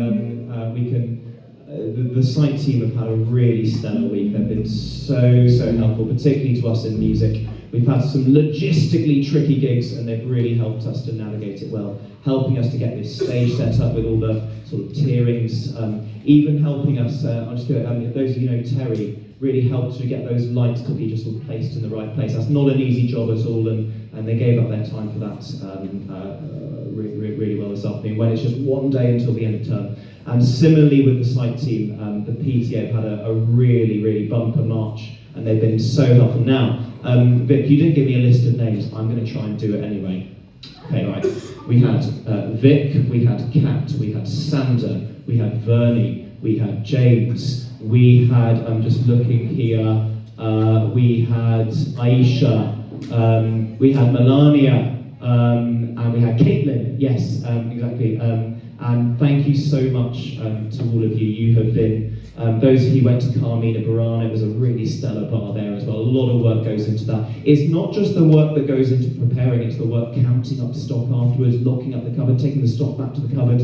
[SPEAKER 2] we can. The site team have had a really stellar week. They've been so helpful, particularly to us in music. We've had some logistically tricky gigs, and they've really helped us to navigate it well, helping us to get this stage set up with all the sort of tierings, even helping us, I'll just do it, those of you know Terry, really helped to get those lights to be just sort of placed in the right place. That's not an easy job at all, and they gave up their time for that really well this afternoon, when it's just one day until the end of term. And similarly with the site team, the PTA have had a really bumper march, and they've been so helpful. Now, Vic, you didn't give me a list of names. I'm going to try and do it anyway. Okay, right. We had Vic, we had Kat, we had Sander, we had Vernie, we had James, we had, I'm just looking here, we had Aisha, we had Melania, and we had Caitlin. Yes, exactly. And thank you so much to all of you. You have been, those of you who went to Carmina Burana, it was a really stellar bar there as well. A lot of work goes into that. It's not just the work that goes into preparing, it's the work counting up stock afterwards, locking up the cupboard, taking the stock back to the cupboard,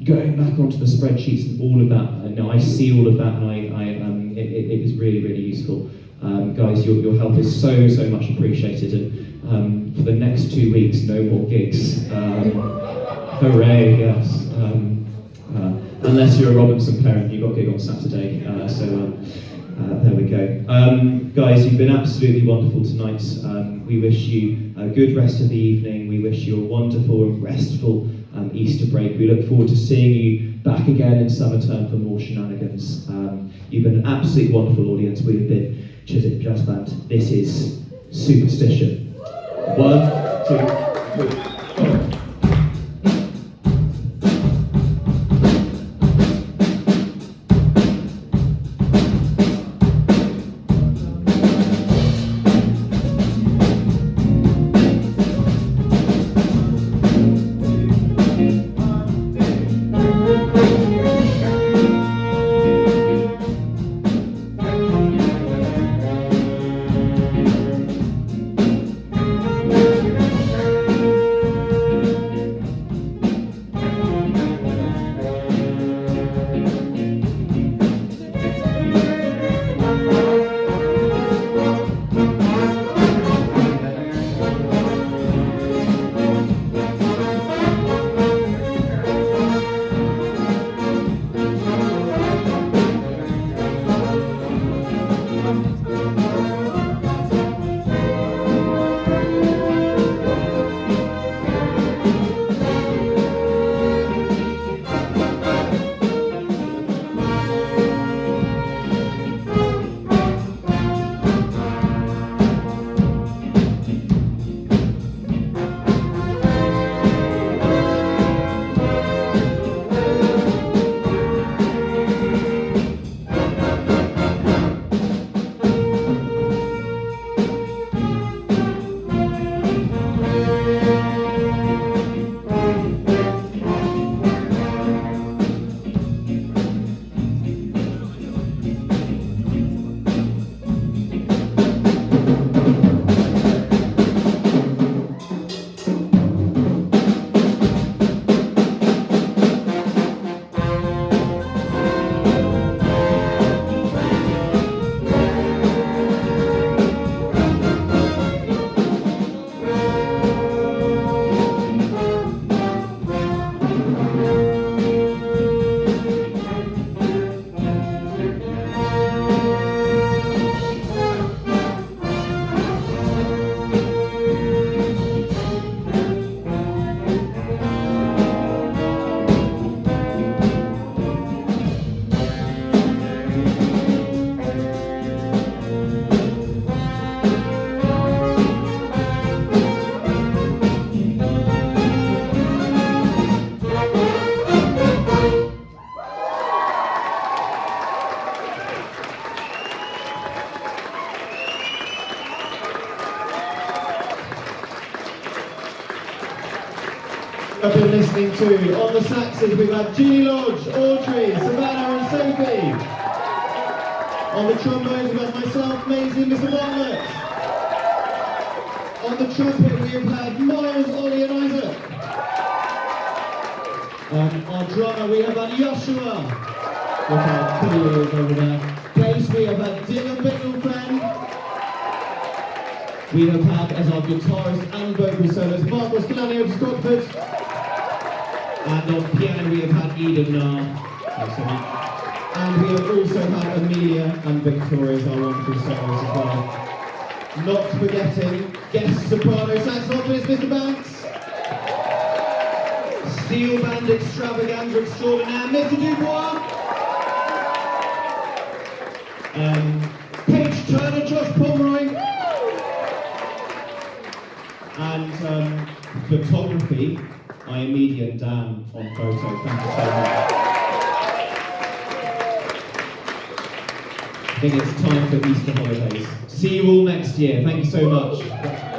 [SPEAKER 2] going back onto the spreadsheets and all of that. No, I see all of that, and it is really useful. Guys, your help is so much appreciated, and for the next 2 weeks, no more gigs. Hooray, yes. Unless you're a Robinson parent, you've got a gig on Saturday, there we go. Guys, you've been absolutely wonderful tonight. We wish you a good rest of the evening. We wish you a wonderful and restful Easter break. We look forward to seeing you back again in summer term for more shenanigans. You've been an absolutely wonderful audience. We have been Chiswick Jazz Band. This is Superstition. 1, 2, 3, 4. I've been listening to. On the saxes, we've had Ginny Lodge, Audrey, Savannah and Sophie. On the trombones, we've had myself, Maisie and Mr. Bartlett. On the trumpet, we have had Miles, Ollie and Isaac. Our drummer, we have had Joshua. We've had Billie over there. Bass, we have had Dylan Bickelfen. We have had as our guitarist and vocal soloist Marcos Calanio of Scotford. And on piano we have had Eden Nar. Thanks so much. And we have also had Amelia and Victoria as our wonderful soloists as well. Not forgetting guest soprano saxophonist Mr. Banks. Steel band extravaganza extraordinaire Mr. Dubois. Paige Turner, Josh Pomeroy. And photography, Amelia and Dan on photo. Thank you so much. I think it's time for Easter holidays. See you all next year. Thank you so much.